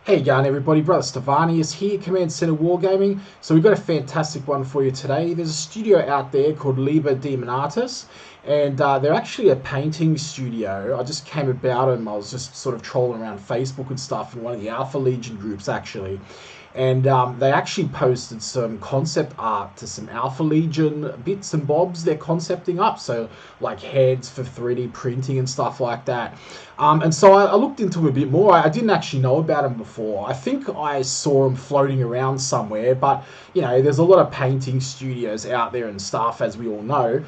Hey again everybody, Brother Stefani is here, Command Center Wargaming. So we've got a fantastic one for you today. There's a studio out there called Liber Daemonica, and they're actually a painting studio. I just came about them, I was just sort of trolling around Facebook and stuff in one of the Alpha Legion groups actually. And they actually posted some concept art to some Alpha Legion bits and bobs they're concepting up. So like heads for 3D printing and stuff like that. And so I looked into them a bit more. I didn't actually know about them before. I think I saw them floating around somewhere, but you know, there's a lot of painting studios out there and stuff, as we all know.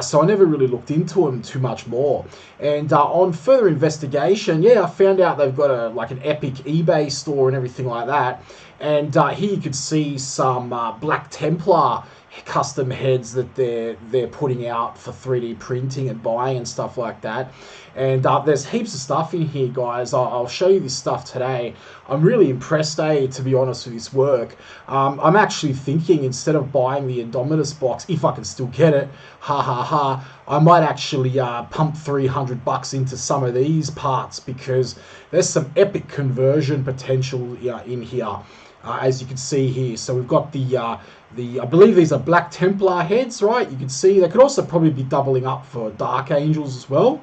So I never really looked into them too much more. And on further investigation, yeah, I found out they've got an epic eBay store and everything like that. And here you could see some Black Templar custom heads that they're putting out for 3D printing and buying and stuff like that. And there's heaps of stuff in here, guys. I'll show you this stuff today. I'm really impressed, to be honest, with this work. I'm actually thinking, instead of buying the Indomitus box, if I can still get it, I might actually pump $300 into some of these parts, because there's some epic conversion potential in here, as you can see here. So we've got I believe these are Black Templar heads, right? You can see they could also probably be doubling up for Dark Angels as well.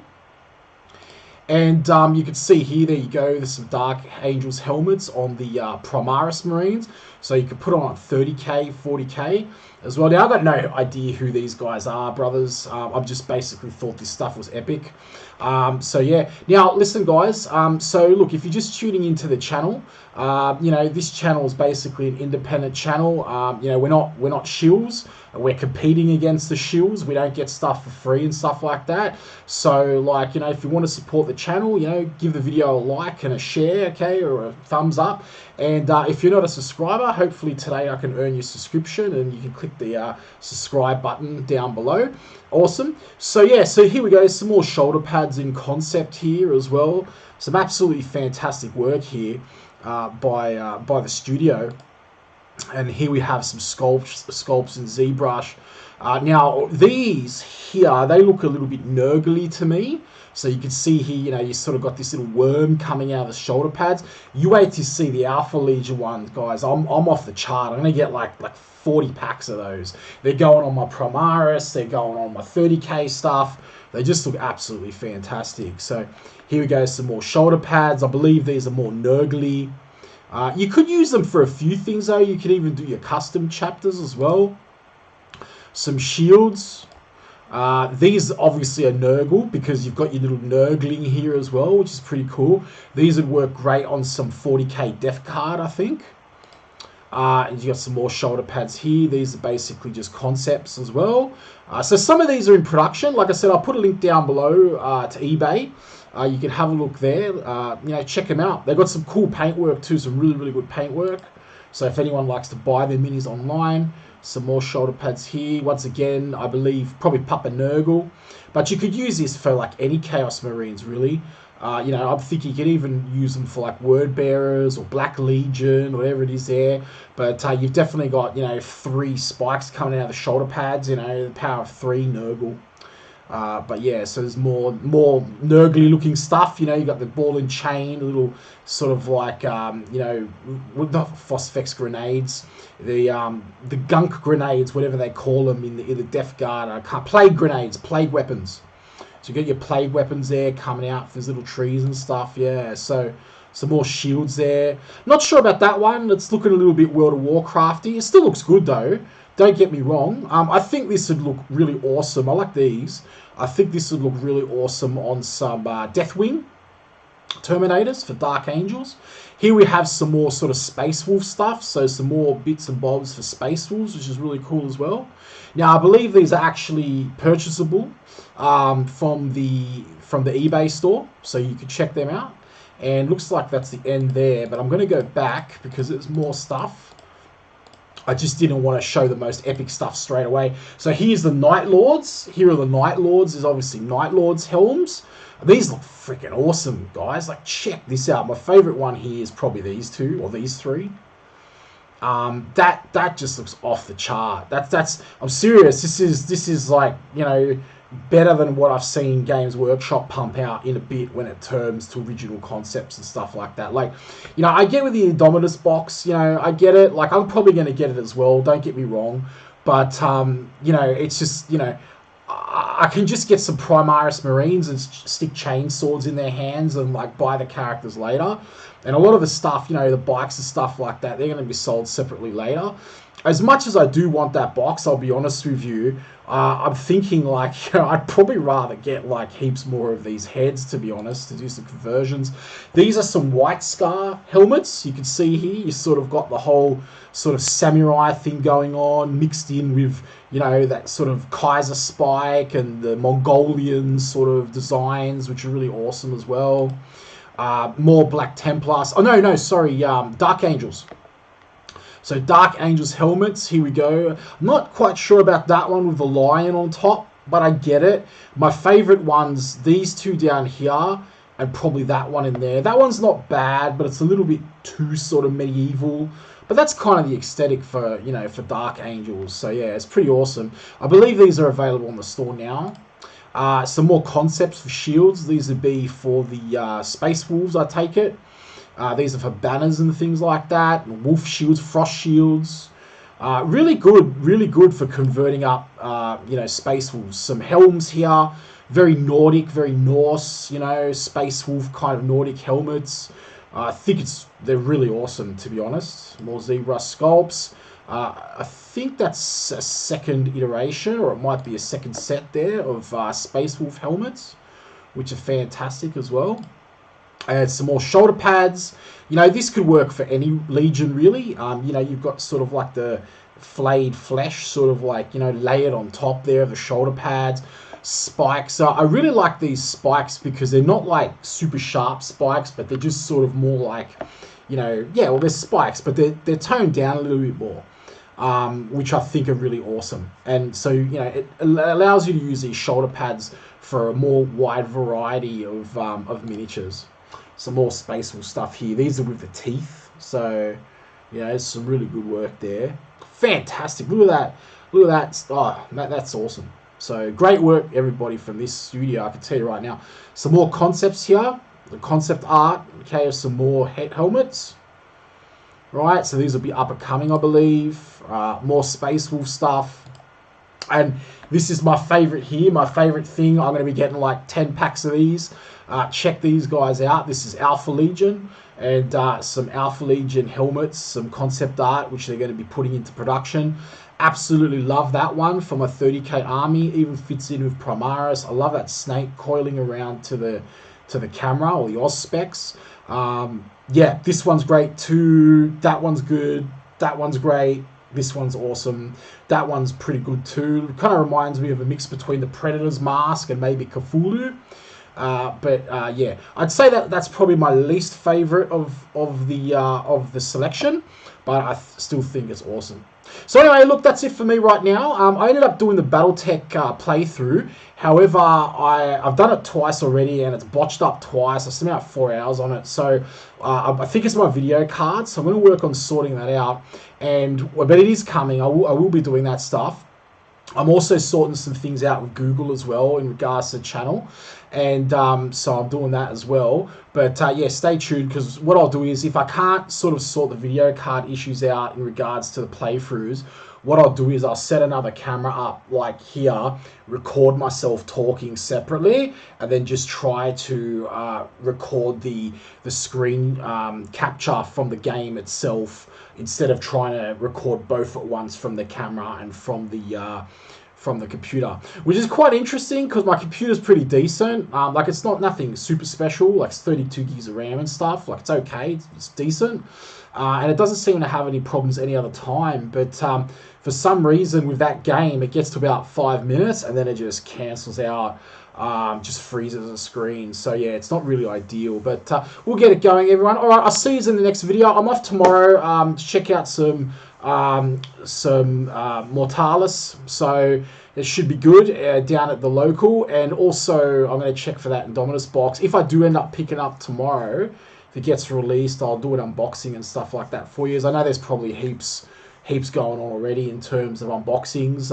And you can see here, there you go, there's some Dark Angels helmets on the Primaris Marines. So you could put on 30k, 40k as well. Now, I've got no idea who these guys are, brothers. I've just basically thought this stuff was epic. So yeah, now listen, guys. So look, if you're just tuning into the channel, this channel is basically an independent channel. We're not shills. We're competing against the shills. We don't get stuff for free and stuff like that. So if you want to support the channel, give the video a like and a share, okay, or a thumbs up. And if you're not a subscriber, hopefully today I can earn your subscription, and you can click the subscribe button down below. Awesome. So yeah, so here we go. Some more shoulder pads in concept here as well. Some absolutely fantastic work here by the studio. And here we have some sculpts in ZBrush. Now these here, they look a little bit nurgly to me. So you can see here, you sort of got this little worm coming out of the shoulder pads. You wait to see the Alpha Legion ones, guys. I'm off the chart. I'm gonna get like 40 packs of those. They're going on my Primaris. They're going on my 30k stuff. They just look absolutely fantastic. So here we go, some more shoulder pads. I believe these are more nurgly. You could use them for a few things though. You could even do your custom chapters as well. Some shields. These obviously are Nurgle, because you've got your little Nurgling here as well, which is pretty cool. These would work great on some 40k Death Card, I think. And you got some more shoulder pads here. These are basically just concepts as well. So some of these are in production. Like I said, I'll put a link down below to eBay. You can have a look there. Check them out. They've got some cool paintwork too, some really good paintwork. So if anyone likes to buy their minis online, some more shoulder pads here. Once again, I believe probably Papa Nurgle. But you could use this for any Chaos Marines, really. I think you can even use them for Word Bearers or Black Legion, whatever it is there. But you've definitely got, 3 spikes coming out of the shoulder pads, the power of 3 Nurgle. But yeah, so there's more nurgly looking stuff. You got the ball and chain, little sort of not Phosphex grenades, the gunk grenades, whatever they call them in the Death Guard. Plague grenades, plague weapons. So you get your plague weapons there coming out for these little trees and stuff. Yeah, so some more shields there. Not sure about that one. It's looking a little bit World of Warcrafty. It still looks good though. Don't get me wrong. I think this would look really awesome. I like these. I think this would look really awesome on some Deathwing Terminators for Dark Angels. Here we have some more sort of Space Wolf stuff. So some more bits and bobs for Space Wolves, which is really cool as well. Now, I believe these are actually purchasable from the eBay store. So you can check them out. And looks like that's the end there. But I'm going to go back because there's more stuff. I just didn't want to show the most epic stuff straight away. So here's the Night Lords. Here are the Night Lords. There's obviously Night Lords helms. These look freaking awesome, guys. Check this out. My favorite one here is probably these 2 or these 3. That just looks off the chart. I'm serious. This is better than what I've seen Games Workshop pump out in a bit when it turns to original concepts and stuff like that. Like, you know, I get with the Indomitus box, you know, I get it. Like, I'm probably going to get it as well, don't get me wrong. But, you know, it's just, you know, I can just get some Primaris Marines and stick chainswords in their hands and, like, buy the characters later. And a lot of the stuff, you know, the bikes and stuff like that, they're going to be sold separately later. As much as I do want that box, I'll be honest with you, I'm thinking, like, you know, I'd probably rather get, like, heaps more of these heads, to be honest, to do some conversions. These are some White Scar helmets. You can see here, you sort of got the whole sort of samurai thing going on, mixed in with, you know, that sort of Kaiser spike and the Mongolian sort of designs, which are really awesome as well. More Black Templars. Oh, no, sorry, Dark Angels. So Dark Angels helmets, here we go. I'm not quite sure about that one with the lion on top, but I get it. My favourite ones, these two down here, and probably that one in there. That one's not bad, but it's a little bit too sort of medieval. But that's kind of the aesthetic for, you know, for Dark Angels. So yeah, it's pretty awesome. I believe these are available in the store now. Some more concepts for shields. These would be for the Space Wolves, I take it. These are for banners and things like that. Wolf shields, frost shields. Really good for converting up, you know, Space Wolves. Some helms here. Very Nordic, very Norse, you know, Space Wolf kind of Nordic helmets. I think they're really awesome, to be honest. More zebra sculpts. I think that's a second iteration, or it might be a second set there of Space Wolf helmets, which are fantastic as well. And some more shoulder pads. You know, this could work for any Legion, really. You know, you've got sort of like the flayed flesh, sort of like, you know, layered on top there of the shoulder pads. Spikes. I really like these spikes because they're not like super sharp spikes, but they're just sort of more like, you know, yeah, well, they're spikes, but they're toned down a little bit more, which I think are really awesome. And so, you know, it allows you to use these shoulder pads for a more wide variety of miniatures. Some more Space Wolf stuff here. These are with the teeth, so yeah, there's some really good work there. Fantastic! Look at that! Look at that! Oh, that's awesome. So great work, everybody, from this studio. I can tell you right now. Some more concepts here. The concept art. Okay, of some more helmets. Right, so these will be up and coming, I believe. More Space Wolf stuff. And this is my favorite here. My favorite thing. I'm going to be getting like 10 packs of these. Check these guys out. This is Alpha Legion, and some Alpha Legion helmets, some concept art, which they're going to be putting into production. Absolutely love that one from a 30k army. Even fits in with Primaris. I love that snake coiling around to the camera, or the Auspex. Yeah, this one's great too. That one's good. That one's great. This one's awesome. That one's pretty good too. It kind of reminds me of a mix between the Predator's mask and maybe Cthulhu. Yeah, I'd say that's probably my least favorite of the selection, but I still think it's awesome. So anyway, look, that's it for me right now. I ended up doing the BattleTech playthrough. However, I've done it twice already, and it's botched up twice. I spent about 4 hours on it, so I think it's my video card. So I'm going to work on sorting that out, but it is coming. I will be doing that stuff. I'm also sorting some things out with Google as well in regards to the channel, and so I'm doing that as well. But yeah, stay tuned, because what I'll do is, if I can't sort of sort the video card issues out in regards to the playthroughs, what I'll do is I'll set another camera up like here, record myself talking separately, and then just try to record the screen capture from the game itself, instead of trying to record both at once from the camera and from the computer, which is quite interesting because my computer's pretty decent. Like, it's not nothing super special, like it's 32 gigs of RAM and stuff. Like, it's okay, it's decent, and it doesn't seem to have any problems any other time. But for some reason with that game, it gets to about 5 minutes and then it just cancels out. Just freezes the screen. So yeah, it's not really ideal, but we'll get it going, everyone. All right, I'll see you in the next video. I'm off tomorrow to check out some Mortalis, so it should be good down at the local. And also, I'm going to check for that Indomitus box. If I do end up picking up tomorrow, if it gets released, I'll do an unboxing and stuff like that for you. I know there's probably heaps heaps going on already in terms of unboxings.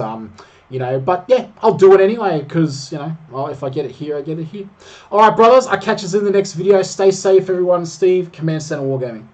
You know, but yeah, I'll do it anyway because, you know, well, if I get it here, I get it here. All right, brothers, I'll catch us in the next video. Stay safe, everyone. Steve, Command Center Wargaming.